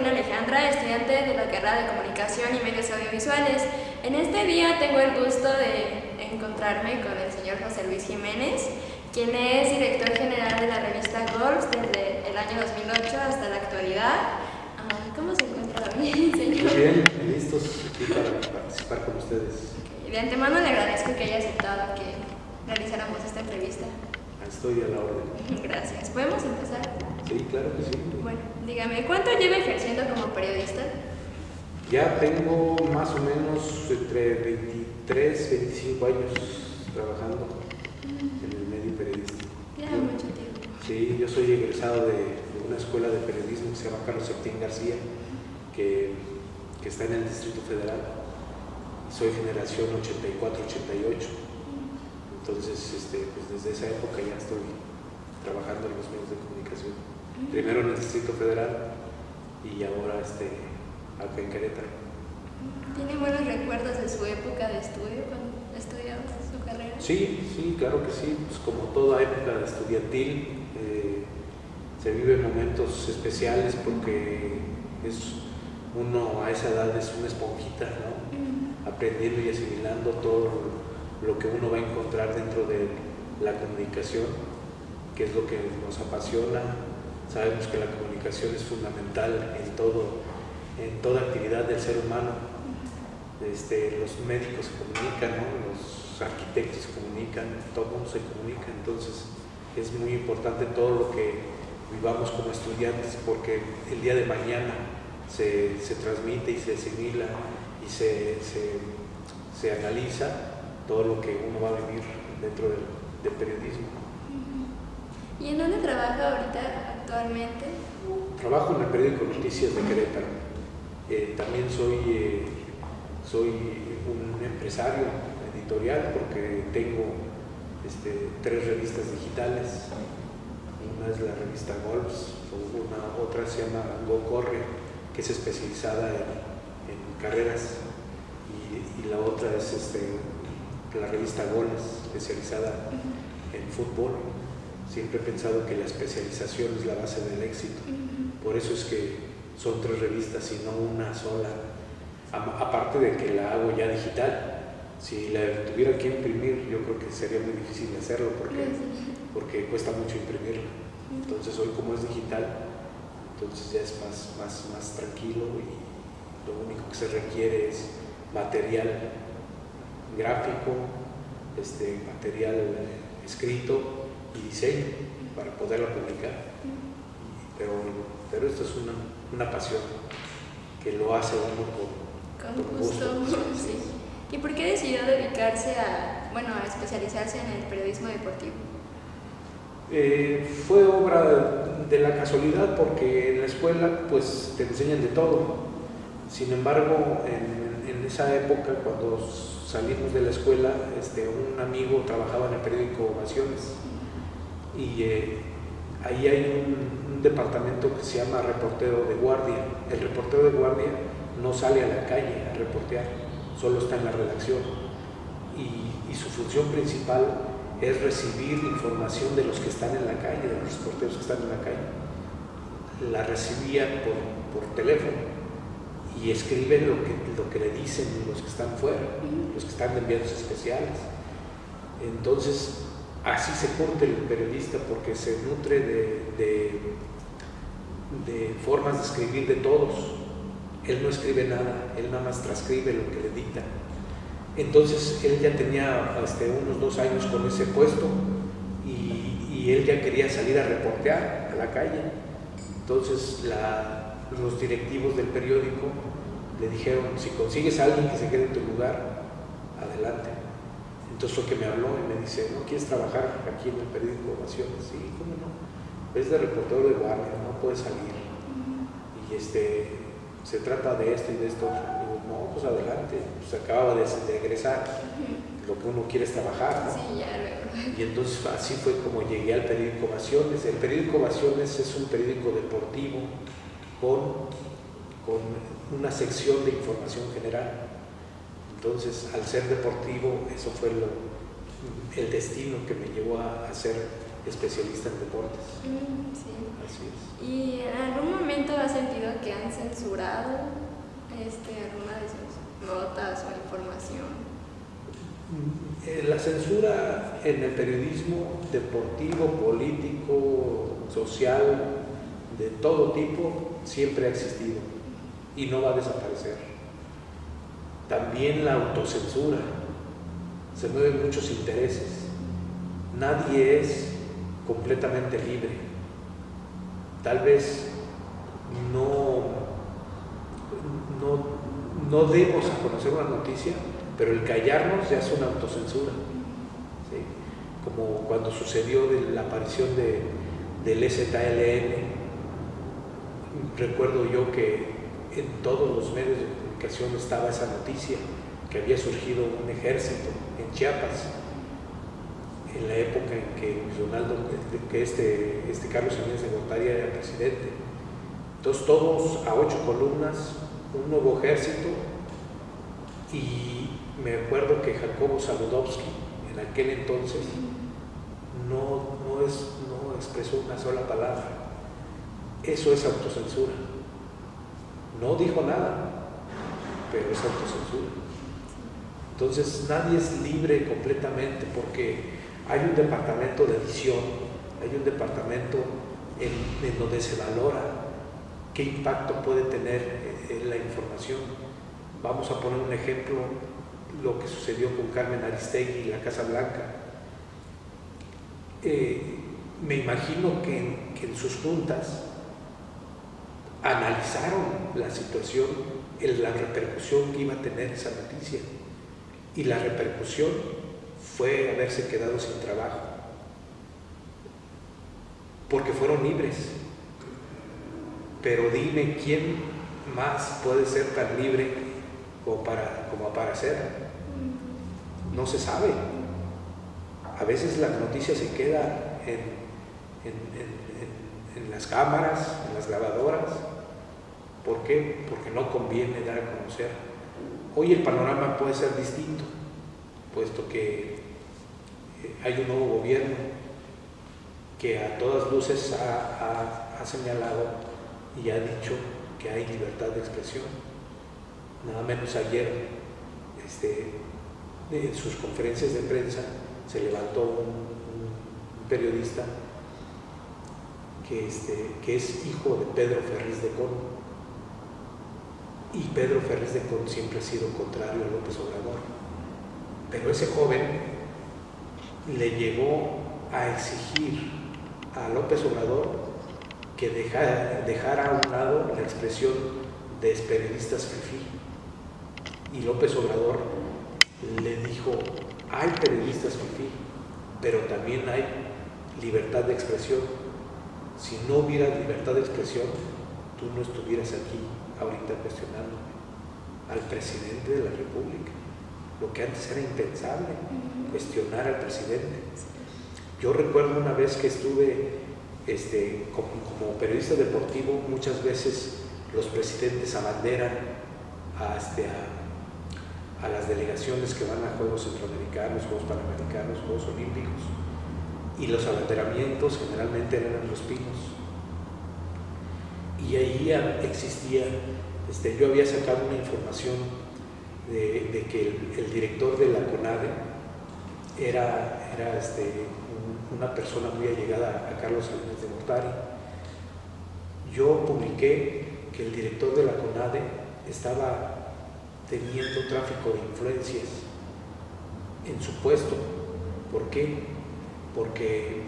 Carolina Alejandra, estudiante de la carrera de Comunicación y Medios Audiovisuales. En este día tengo el gusto de encontrarme con el señor José Luis Jiménez, quien es director general de la revista Golf desde el año 2008 hasta la actualidad. ¿Cómo se encuentra hoy, señor? Muy bien, listos aquí para participar con ustedes. De antemano le agradezco que haya aceptado que realizáramos esta entrevista. Estoy a la orden. Gracias. ¿Podemos empezar? Sí, claro que sí. Bueno, dígame, ¿cuánto lleva ejerciendo como periodista? Ya tengo más o menos entre 23 y 25 años trabajando en el medio periodístico. Ya mucho tiempo. Sí, yo soy egresado de una escuela de periodismo que se llama Carlos Septién García, que está en el Distrito Federal. Soy generación 84-88. Entonces, pues desde esa época ya estoy trabajando en los medios de comunicación. Primero en el Distrito Federal y ahora acá en Querétaro. ¿Tiene buenos recuerdos de su época de estudio cuando estudiaba su carrera? Sí, claro que sí. Pues como toda época estudiantil, se viven momentos especiales porque uno a esa edad es una esponjita, ¿no? Aprendiendo y asimilando todo lo que uno va a encontrar dentro de la comunicación, que es lo que nos apasiona. Sabemos que la comunicación es fundamental en toda actividad del ser humano. Los médicos se comunican, ¿no? Los arquitectos se comunican, todo el mundo se comunica. Entonces es muy importante todo lo que vivamos como estudiantes, porque el día de mañana se transmite y se asimila y se analiza todo lo que uno va a vivir dentro del periodismo. ¿Y en dónde trabaja ahorita actualmente? Trabajo en el periódico Noticias de Querétaro. También soy un empresario editorial porque tengo 3 revistas digitales. Una es la revista Golf, otra se llama Go Corre, que es especializada en carreras, y la otra es la revista Goles, especializada en fútbol. Siempre he pensado que la especialización es la base del éxito. Por eso es que son 3 revistas y no una sola. Aparte de que la hago ya digital. Si la tuviera que imprimir, yo creo que sería muy difícil hacerlo porque cuesta mucho imprimirla. Entonces hoy, como es digital, entonces ya es más tranquilo, y lo único que se requiere es material gráfico, material escrito y diseño para poderlo publicar. Pero esto es una pasión que lo hace uno con gusto. Sí. ¿Y por qué decidió dedicarse a especializarse en el periodismo deportivo? Fue obra de la casualidad, porque en la escuela pues te enseñan de todo. Sin embargo, en esa época, cuando salimos de la escuela, un amigo trabajaba en el periódico Ovaciones, y ahí hay un departamento que se llama reportero de guardia. El reportero de guardia no sale a la calle a reportear, solo está en la redacción, y su función principal es recibir información de los que están en la calle, de los reporteros que están en la calle. La recibía por teléfono y escribe lo que le dicen los que están fuera, los que están de enviados especiales. Entonces, así se curte el periodista, porque se nutre de formas de escribir de todos. Él no escribe nada, él nada más transcribe lo que le dicta. Entonces él ya tenía unos 2 años con ese puesto, y él ya quería salir a reportear a la calle. Entonces los directivos del periódico le dijeron: si consigues a alguien que se quede en tu lugar, adelante. Entonces fue que me habló y me dice: ¿no quieres trabajar aquí en el periódico Ovaciones? Sí, ¿cómo no? Es de reportero de guardia, no puedes salir. Y se trata de esto y de esto. Digo: no, pues adelante, pues acababa de egresar, lo que uno quiere es trabajar, ¿no? Sí, ya luego. Y entonces así fue como llegué al periódico Ovaciones. El periódico Ovaciones es un periódico deportivo con una sección de información general. Entonces, al ser deportivo, eso fue el destino que me llevó a ser especialista en deportes. Sí. Así es. ¿Y en algún momento has sentido que que han censurado alguna de sus notas o información? La censura en el periodismo deportivo, político, social, de todo tipo, siempre ha existido y no va a desaparecer. También la autocensura. Se mueven muchos intereses. Nadie es completamente libre. Tal vez no demos a conocer una noticia, pero el callarnos ya es una autocensura, ¿sí? Como cuando sucedió de la aparición del EZLN. Recuerdo yo que en todos los medios de comunicación estaba esa noticia, que había surgido un ejército en Chiapas, en la época en que Carlos Salinas de Gortari era presidente. Entonces todos a 8 columnas, un nuevo ejército, y me acuerdo que Jacobo Saludowski en aquel entonces no expresó una sola palabra. Eso es autocensura. No dijo nada, pero es autocensura. Entonces nadie es libre completamente, porque hay un departamento de edición, hay un departamento en donde se valora qué impacto puede tener la información. Vamos a poner un ejemplo, lo que sucedió con Carmen Aristegui y la Casa Blanca. Me imagino que en sus juntas analizaron la situación, la repercusión que iba a tener esa noticia, y la repercusión fue haberse quedado sin trabajo, porque fueron libres. Pero dime quién más puede ser tan libre como para hacerlo. No se sabe. A veces la noticia se queda en las cámaras, en las grabadoras. ¿Por qué? Porque no conviene dar a conocer. Hoy el panorama puede ser distinto, puesto que hay un nuevo gobierno que a todas luces ha señalado y ha dicho que hay libertad de expresión. Nada menos ayer, en sus conferencias de prensa, se levantó un periodista que es hijo de Pedro Ferriz de Con, y Pedro Ferriz de Con siempre ha sido contrario a López Obrador, pero ese joven le llegó a exigir a López Obrador que dejara a un lado la expresión de periodistas fifí, y López Obrador le dijo: hay periodistas fifí, pero también hay libertad de expresión. Si no hubiera libertad de expresión, tú no estuvieras aquí ahorita cuestionándome al presidente de la República, lo que antes era impensable, cuestionar al presidente. Yo recuerdo una vez que estuve como periodista deportivo, muchas veces los presidentes abanderan a las delegaciones que van a Juegos Centroamericanos, Juegos Panamericanos, Juegos Olímpicos, y los abanderamientos generalmente eran en Los Pinos. Y ahí existía, yo había sacado una información de que el director de la CONADE era una persona muy allegada a Carlos Salinas de Gortari. Yo publiqué que el director de la CONADE estaba teniendo tráfico de influencias en su puesto. ¿Por qué? Porque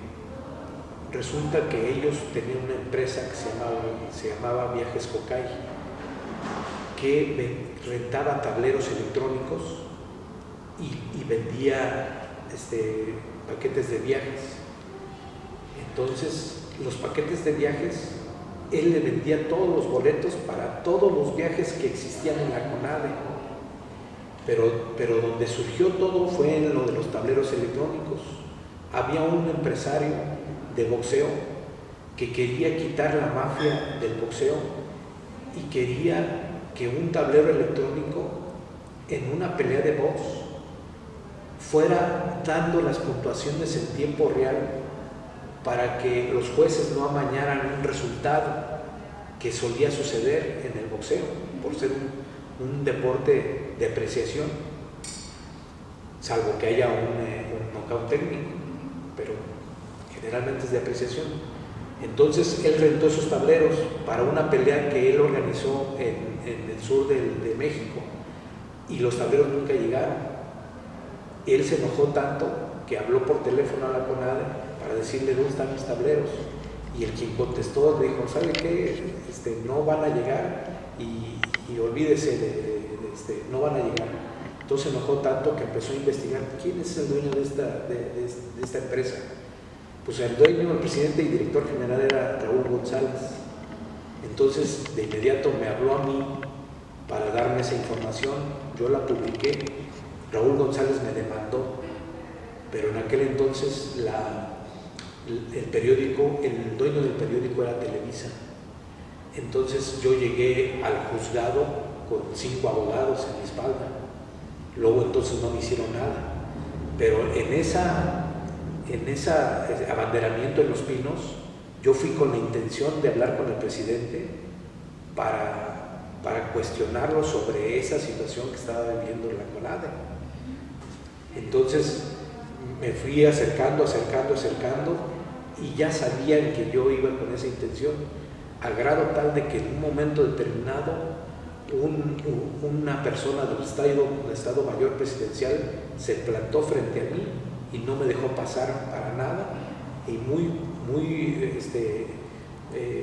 resulta que ellos tenían una empresa que se llamaba Viajes Cocay, que rentaba tableros electrónicos y vendía paquetes de viajes. Entonces, los paquetes de viajes, él le vendía todos los boletos para todos los viajes que existían en la CONADE. Pero donde surgió todo fue en lo de los tableros electrónicos. Había un empresario de boxeo que quería quitar la mafia del boxeo y quería que un tablero electrónico en una pelea de box fuera dando las puntuaciones en tiempo real para que los jueces no amañaran un resultado que solía suceder en el boxeo, por ser un deporte de apreciación, salvo que haya un knockout técnico, pero generalmente es de apreciación. Entonces él rentó esos tableros para una pelea que él organizó en el sur de México, y los tableros nunca llegaron. Él se enojó tanto que habló por teléfono a la CONADE para decirle dónde están mis tableros, y el quien contestó le dijo, ¿sabe qué? No van a llegar, y olvídese no van a llegar. Entonces se enojó tanto que empezó a investigar quién es el dueño de esta empresa. Pues el dueño, el presidente y director general era Raúl González. Entonces de inmediato me habló a mí para darme esa información. Yo la publiqué. Raúl González me demandó, pero en aquel entonces el periódico, el dueño del periódico era Televisa. Entonces yo llegué al juzgado con 5 abogados en mi espalda. Luego entonces no me hicieron nada, pero en ese abanderamiento en Los Pinos, yo fui con la intención de hablar con el presidente para cuestionarlo sobre esa situación que estaba viviendo la CONADE. Entonces me fui acercando, y ya sabían que yo iba con esa intención, al grado tal de que en un momento determinado una persona del Estado Mayor Presidencial se plantó frente a mí y no me dejó pasar para nada, y muy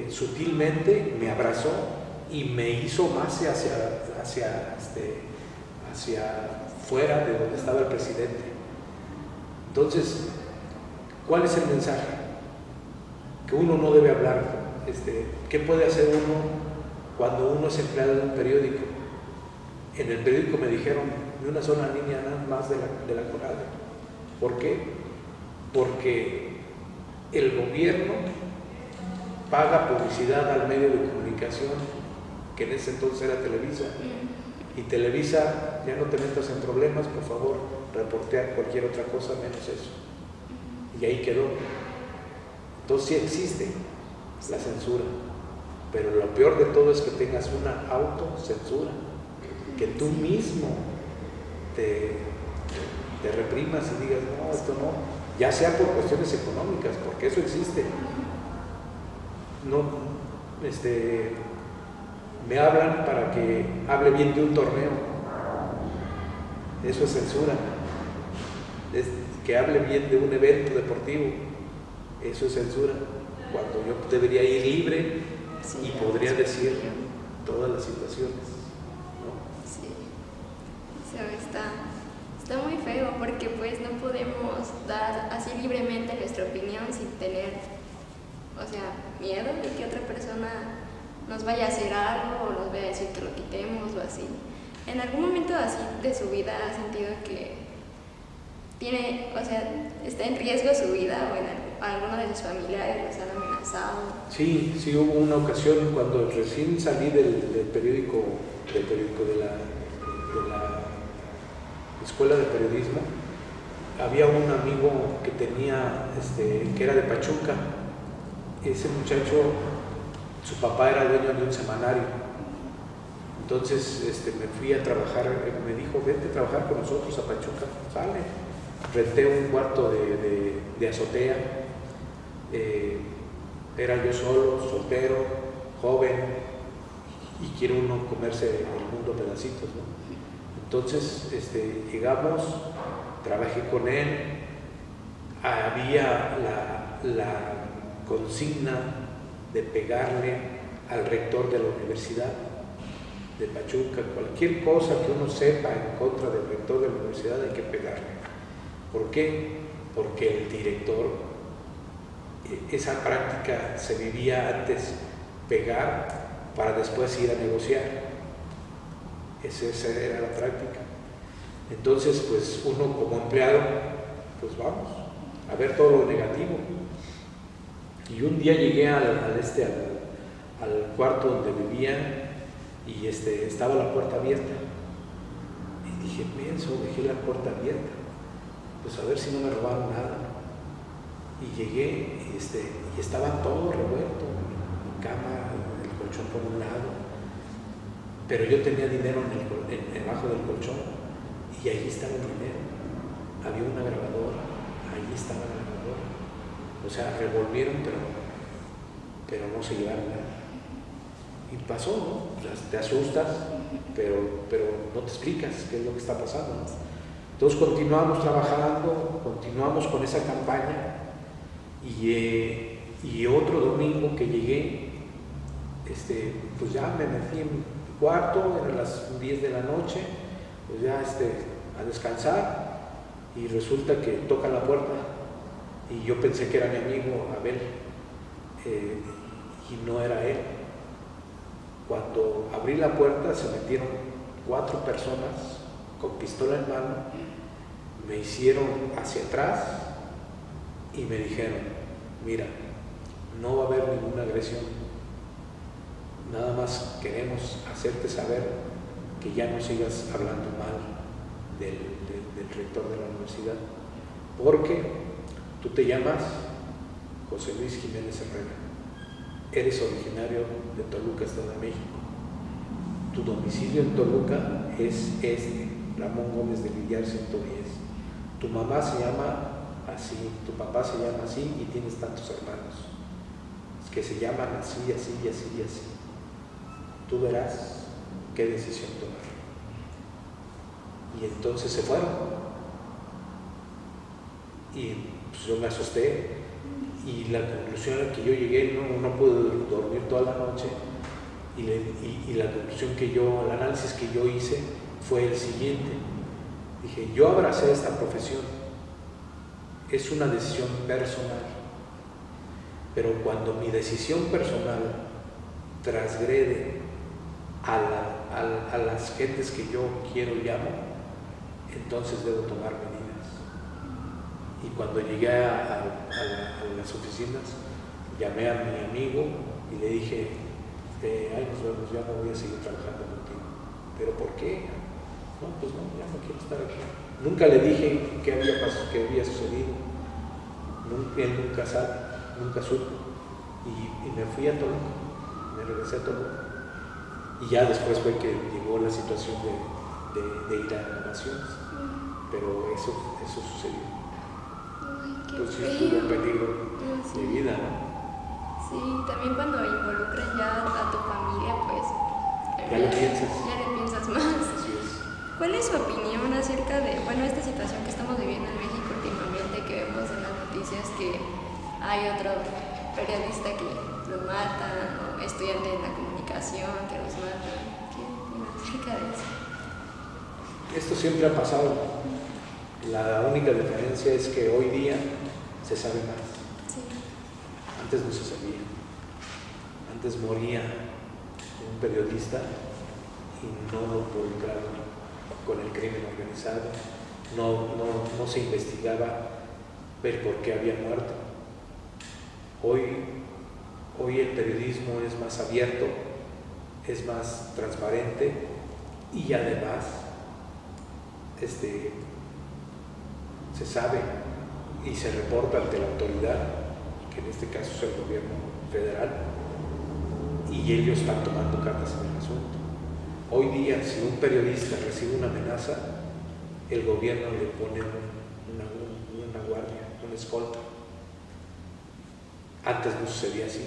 sutilmente me abrazó y me hizo más hacia fuera de donde estaba el presidente. Entonces, ¿cuál es el mensaje? Que uno no debe hablar. ¿Qué puede hacer uno cuando uno es empleado de un periódico? En el periódico me dijeron ni una sola línea nada más de la CONADE. ¿Por qué? Porque el gobierno paga publicidad al medio de comunicación, que en ese entonces era Televisa, y Televisa, ya no te metas en problemas, por favor, reportea cualquier otra cosa menos eso. Y ahí quedó. Entonces sí existe la censura, pero lo peor de todo es que tengas una autocensura, que tú mismo te reprimas y digas, no, esto no, ya sea por cuestiones económicas, porque eso existe. No, me hablan para que hable bien de un torneo, eso es censura. Que hable bien de un evento deportivo, eso es censura, cuando yo debería ir libre y podría decir todas las situaciones, ¿no? Sí, está muy feo, porque pues no podemos dar así libremente nuestra opinión sin tener, miedo de que otra persona nos vaya a hacer algo o nos vaya a decir que lo quitemos o así. ¿En algún momento así de su vida ha sentido que está en riesgo su vida, o en alguno de sus familiares los han amenazado? Sí, hubo una ocasión cuando recién salí del periódico de la escuela de periodismo. Había un amigo que tenía, que era de Pachuca. Ese muchacho, su papá era dueño de un semanario. Entonces me fui a trabajar, me dijo, vente a trabajar con nosotros a Pachuca. Sale. Renté un cuarto de azotea. Era yo solo, soltero, joven, y quiere uno comerse el mundo a pedacitos, ¿no? Entonces llegamos, trabajé con él. Había la consigna de pegarle al rector de la universidad de Pachuca. Cualquier cosa que uno sepa en contra del rector de la universidad hay que pegarle. ¿Por qué? Porque el director, esa práctica se vivía antes, pegar para después ir a negociar. Esa era la práctica. Entonces, pues uno como empleado, pues vamos a ver todo lo negativo. Y un día llegué al cuarto donde vivía, y estaba la puerta abierta. Y dije, dejé la puerta abierta, pues a ver si no me robaron nada. Y llegué y estaba todo revuelto, mi cama, el colchón por un lado, pero yo tenía dinero debajo del colchón y ahí estaba el dinero. Había una grabadora, ahí estaba la grabadora. O sea, revolvieron, pero no se llevaron nada. Y pasó, ¿no? O sea, te asustas, pero no te explicas qué es lo que está pasando, ¿no? Entonces continuamos trabajando, continuamos con esa campaña y otro domingo que llegué, pues ya me metí en mi cuarto, eran las 10 de la noche, pues ya a descansar, y resulta que toca la puerta y yo pensé que era mi amigo Abel, y no era él. Cuando abrí la puerta se metieron 4 personas con pistola en mano, me hicieron hacia atrás y me dijeron: mira, no va a haber ninguna agresión, nada más queremos hacerte saber que ya no sigas hablando mal del rector de la universidad, porque tú te llamas José Luis Jiménez Herrera, eres originario de Toluca, Estado de México, tu domicilio en Toluca es Ramón Gómez de Villar 110, tu mamá se llama así, tu papá se llama así y tienes tantos hermanos que se llaman así, así y así y así. Tú verás qué decisión tomar. Y entonces se fueron. Y pues yo me asusté y la conclusión a la que yo llegué, no pude dormir toda la noche, y la conclusión el análisis que yo hice fue el siguiente. Dije, yo abracé esta profesión, es una decisión personal, pero cuando mi decisión personal transgrede a las gentes que yo quiero y amo, entonces debo tomar medidas. Y cuando llegué a las oficinas, llamé a mi amigo y le dije: ay, nos vemos, ya no voy a seguir trabajando contigo. ¿Pero por qué? No, pues no, ya no quiero estar aquí. Nunca le dije qué había sucedido. Él nunca sabe, nunca supo. Y me fui a Toluca, me regresé a Toluca. Y ya después fue que llegó la situación de ir a grabaciones. Pero eso sucedió. Entonces estuvo en peligro de vida, ¿no? Sí, también cuando involucran ya a tu familia, pues ya le piensas más. Así es. ¿Cuál es su opinión acerca de, esta situación que estamos viviendo en México últimamente, que vemos en las noticias que hay otro periodista que lo matan, o estudiante de la comunicación que los matan? ¿Qué opinas acerca de eso? Esto siempre ha pasado. La única diferencia es que hoy día se sabe más. Sí. Antes no se sabía. Antes moría un periodista y no lo involucraron con el crimen organizado. No se investigaba ver por qué había muerto. Hoy el periodismo es más abierto, es más transparente y además se sabe y se reporta ante la autoridad, que en este caso es el gobierno federal, y ellos están tomando cartas en el asunto. Hoy día, si un periodista recibe una amenaza, el gobierno le pone una guardia, una escolta. Antes no sucedía así.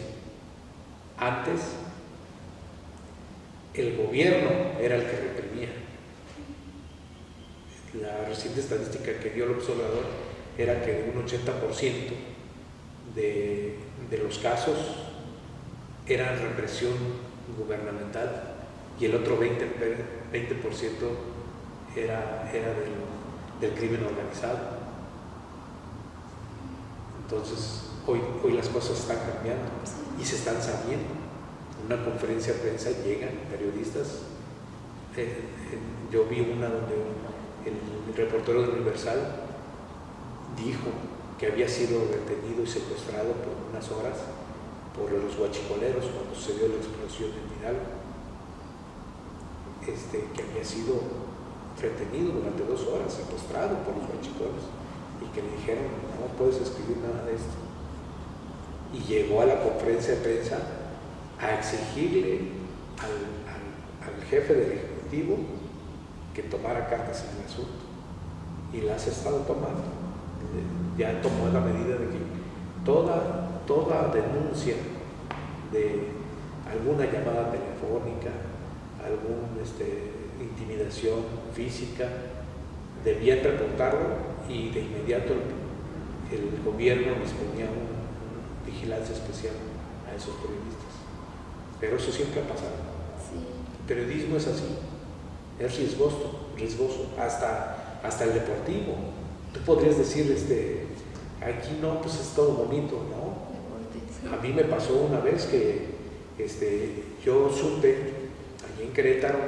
Antes, el gobierno era el que reprimía. La reciente estadística que dio López Obrador era que un 80% de los casos eran represión gubernamental y el otro 20% era del crimen organizado. Entonces, hoy las cosas están cambiando y se están sabiendo. En una conferencia de prensa llegan periodistas. Yo vi una donde el reportero del Universal dijo que había sido detenido y secuestrado por unas horas por los huachicoleros cuando sucedió la explosión en Hidalgo, que había sido retenido durante 2 horas, secuestrado por los huachicoleros, y que le dijeron: no puedes escribir nada de esto. Y llegó a la conferencia de prensa a exigirle al jefe del Ejecutivo que tomara cartas en el asunto, y las ha estado tomando. Ya tomó la medida de que toda denuncia de alguna llamada telefónica, alguna intimidación física, debían reportarlo, y de inmediato el gobierno les ponía una vigilancia especial a esos periodistas. Pero eso siempre ha pasado. Sí. El periodismo es así, es riesgoso, hasta el deportivo. Tú podrías decir, aquí no, pues es todo bonito, ¿no? A mí me pasó una vez que yo supe allí en Querétaro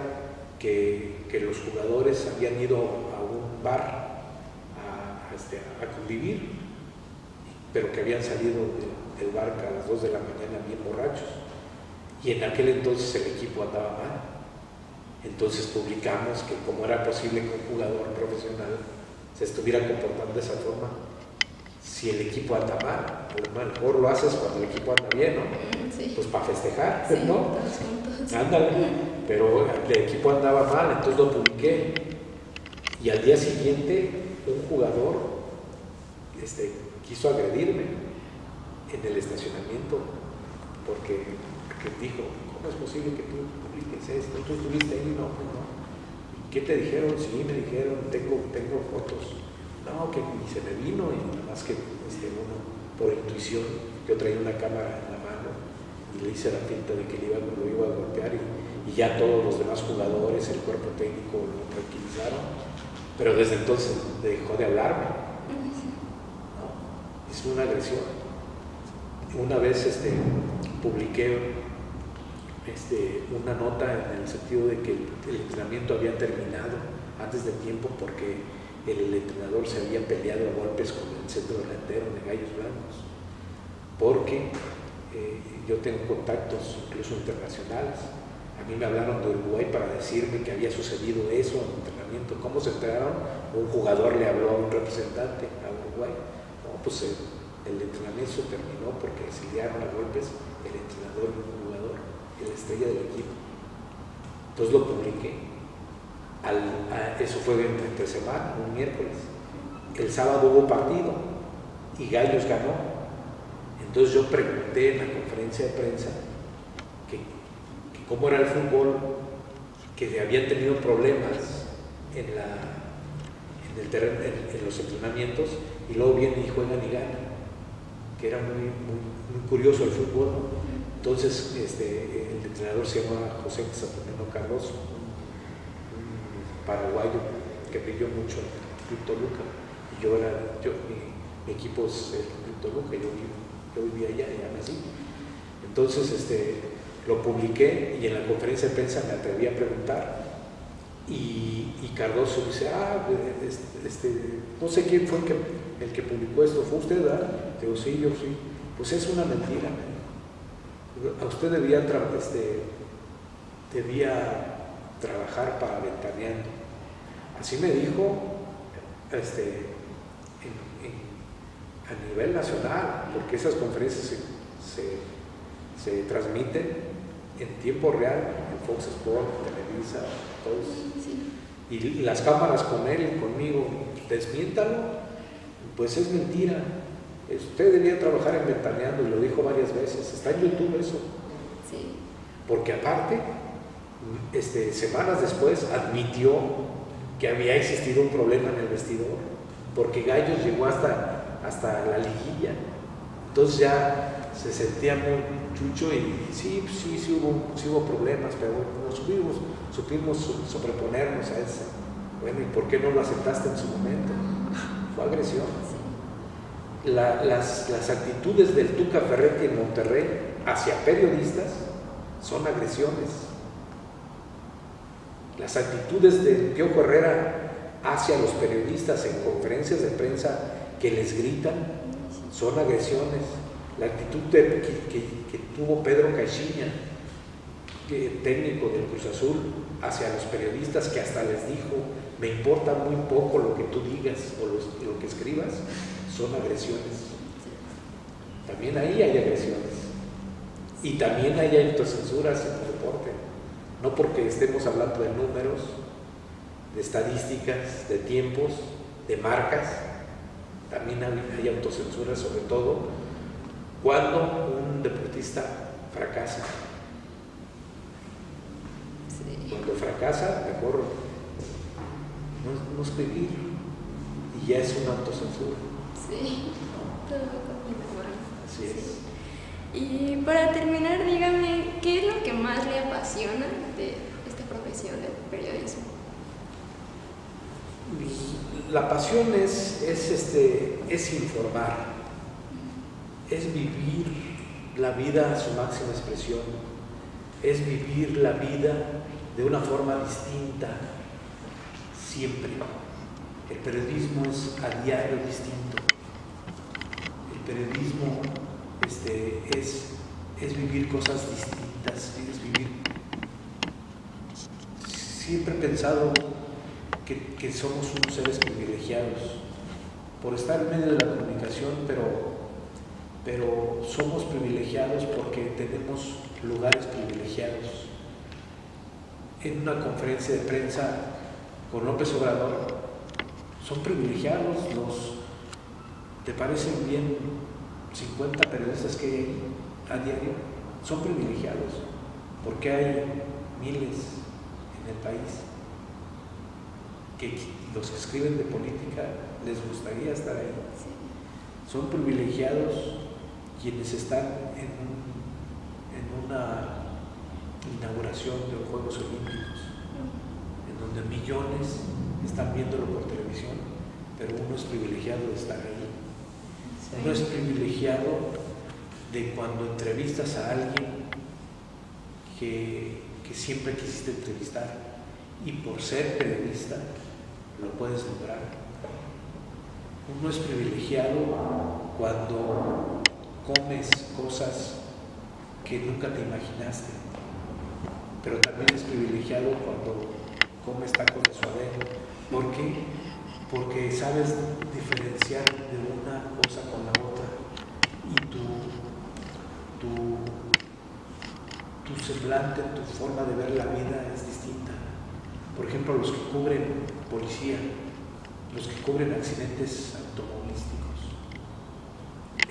que los jugadores habían ido a un bar a convivir, pero que habían salido del bar a las 2 de la mañana bien borrachos, y en aquel entonces el equipo andaba mal. Entonces publicamos que cómo era posible que un jugador profesional se estuviera comportando de esa forma si el equipo anda mal. A lo mejor lo haces cuando el equipo anda bien, ¿no? Sí. Pues para festejar, Sí, ¿no? todos juntos. Ándale, pero el equipo andaba mal, entonces lo publiqué, y al día siguiente un jugador quiso agredirme en el estacionamiento porque dijo, ¿cómo es posible que tú publiques esto? ¿Tú estuviste ahí? No, pues no. ¿Qué te dijeron? Sí, me dijeron, tengo fotos. No, que ni se me vino, y nada más que uno, por intuición, yo traía una cámara en la mano y le hice la pinta de que lo iba a golpear, y ya todos los demás jugadores, el cuerpo técnico lo tranquilizaron, pero desde entonces dejó de hablarme. ¿No? Es una agresión. Una vez publiqué una nota en el sentido de que el entrenamiento había terminado antes de tiempo porque el entrenador se había peleado a golpes con el centro delantero de Gallos Blancos, porque yo tengo contactos incluso internacionales. A mí me hablaron de Uruguay para decirme que había sucedido eso en el entrenamiento. ¿Cómo se enteraron? Un jugador le habló a un representante a Uruguay. No, pues el entrenamiento se terminó porque se liaron a golpes el entrenador y un jugador, la estrella del equipo. Entonces lo publiqué. Eso fue entre semana, un miércoles. El sábado hubo partido y Gallos ganó. Entonces yo pregunté en la conferencia de prensa que cómo era el fútbol, que habían tenido problemas en el terreno, en los entrenamientos, y luego vienen y juegan y ganan, que era muy curioso el fútbol, ¿no? Entonces el entrenador se llama José Saturnino Cardoso, un paraguayo que brilló mucho en el Club Toluca, y mi equipo es el Club Toluca, yo vivía allá y aún así. Entonces lo publiqué, y en la conferencia de prensa me atreví a preguntar, y Cardoso dice, no sé quién fue el que publicó esto. ¿Fue usted, verdad? Digo, sí, yo sí. Pues es una mentira. A usted debía trabajar para Ventaneando. Así me dijo a nivel nacional, porque esas conferencias se transmiten en tiempo real en Fox Sports, Televisa, todos. Sí. Y las cámaras con él y conmigo, desmiéntalo. Pues es mentira. Usted debía trabajar en Ventaneando, y lo dijo varias veces. Está en YouTube eso. Sí. Porque aparte, semanas después admitió que había existido un problema en el vestidor, porque Gallos llegó hasta la liguilla. Entonces ya se sentía muy chucho, y sí hubo problemas, pero supimos sobreponernos a eso. Bueno, ¿y por qué no lo aceptaste en su momento? Fue agresión. Sí. Las actitudes del Tuca Ferretti en Monterrey hacia periodistas son agresiones. Las actitudes del Piojo Herrera hacia los periodistas en conferencias de prensa que les gritan son agresiones. La actitud que tuvo Pedro Caixinha, técnico del Cruz Azul, hacia los periodistas, que hasta les dijo, me importa muy poco lo que tú digas o lo que escribas, son agresiones. También ahí hay agresiones. Y también hay autocensuras en el deporte, no porque estemos hablando de números, de estadísticas, de tiempos, de marcas, también hay autocensura, sobre todo cuando un deportista fracasa. Sí. Cuando fracasa, mejor no escribir, y ya es una autocensura. Sí, todo con mejor. Así es. Sí. Y para terminar, dígame, ¿qué es lo que más le apasiona de esta profesión del periodismo? La pasión es informar, es vivir la vida a su máxima expresión, es vivir la vida de una forma distinta siempre. El periodismo es a diario distinto. El periodismo es vivir cosas distintas, es vivir. Siempre he pensado que somos unos seres privilegiados por estar en medio de la comunicación, pero somos privilegiados porque tenemos lugares privilegiados. En una conferencia de prensa con López Obrador, son privilegiados ¿te parecen bien 50 periodistas que hay a diario? Son privilegiados porque hay miles en el país que los que escriben de política les gustaría estar ahí. Sí. Son privilegiados quienes están en una inauguración de los Juegos Olímpicos, en donde millones están viéndolo por televisión, pero uno es privilegiado de estar ahí. Sí. Uno es privilegiado de cuando entrevistas a alguien que siempre quisiste entrevistar, y por ser periodista lo puedes lograr. Uno es privilegiado cuando comes cosas que nunca te imaginaste, pero también es privilegiado cuando comes tacos de suadero. ¿Por qué? Porque sabes diferenciar de una cosa con la otra, y tu semblante, tu forma de ver la vida es distinta. Por ejemplo, los que cubren policía, los que cubren accidentes automovilísticos,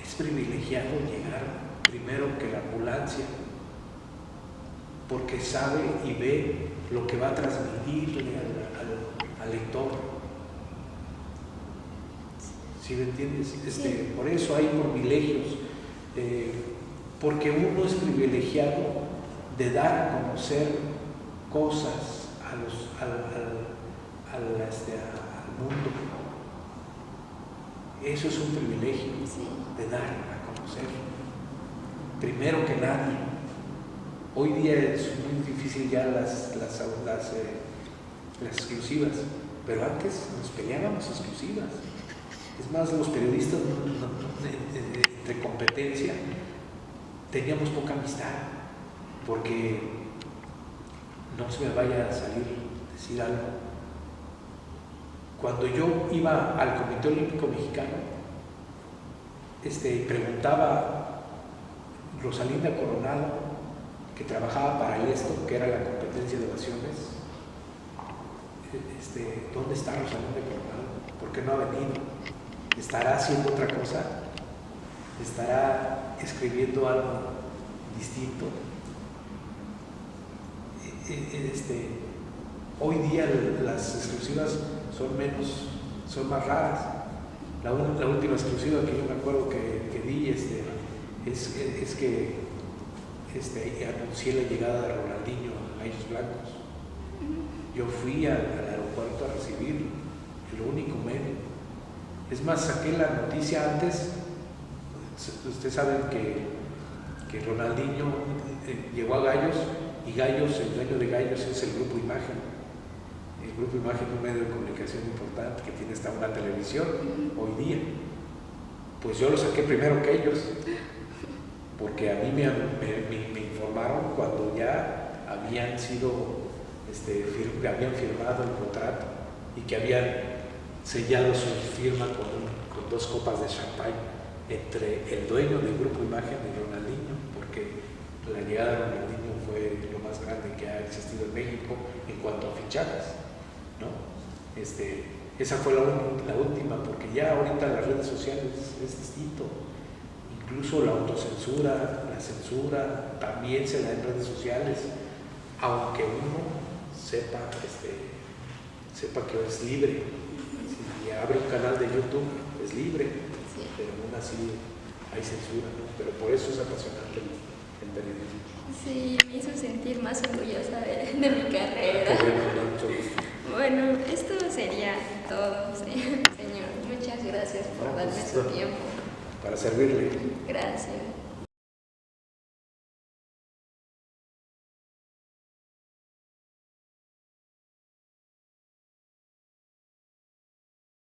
es privilegiado llegar primero que la ambulancia, porque sabe y ve lo que va a transmitirle al lector. ¿Sí me entiendes? Sí. Por eso hay privilegios, porque uno es privilegiado de dar a conocer cosas al mundo. Eso es un privilegio, sí, de dar a conocer primero que nadie. Hoy día es muy difícil ya las exclusivas, pero antes nos peleábamos exclusivas. Es más, los periodistas entre competencia teníamos poca amistad, porque no se me vaya a salir decir algo. Cuando yo iba al Comité Olímpico Mexicano, preguntaba Rosalinda Coronado, que trabajaba para el ESTO, que era la competencia de ovaciones, ¿dónde está Rosalinda Coronado? ¿Por qué no ha venido? ¿Estará haciendo otra cosa? ¿Estará escribiendo algo distinto? Hoy día las exclusivas son más raras. La última exclusiva que yo me acuerdo que di es que anuncié la llegada de Ronaldinho a Gallos Blancos. Yo fui al aeropuerto a recibirlo, el único medio. Es más, saqué la noticia antes. Ustedes saben que Ronaldinho llegó a Gallos, y Gallos, el dueño de Gallos es el Grupo Imagen. El Grupo Imagen es un medio de comunicación importante que tiene hasta una televisión hoy día. Pues yo lo saqué primero que ellos, porque a mí me informaron cuando ya habían habían firmado el contrato y que habían sellado su firma con 2 copas de champán entre el dueño del Grupo Imagen y Ronaldinho, porque la llegada de Ronaldinho fue lo más grande que ha existido en México en cuanto a fichajes, ¿no? Esa fue la última, porque ya ahorita las redes sociales es distinto. Incluso la autocensura, la censura también se da en redes sociales, aunque uno sepa que es libre. Si abre un canal de YouTube es libre, sí, pero aún así hay censura, ¿no? Pero por eso es apasionante el periodismo. Sí, me hizo sentir más orgullosa de mi carrera. Bueno, esto sería todo, señor. Muchas gracias por darme su tiempo. Para servirle. Gracias.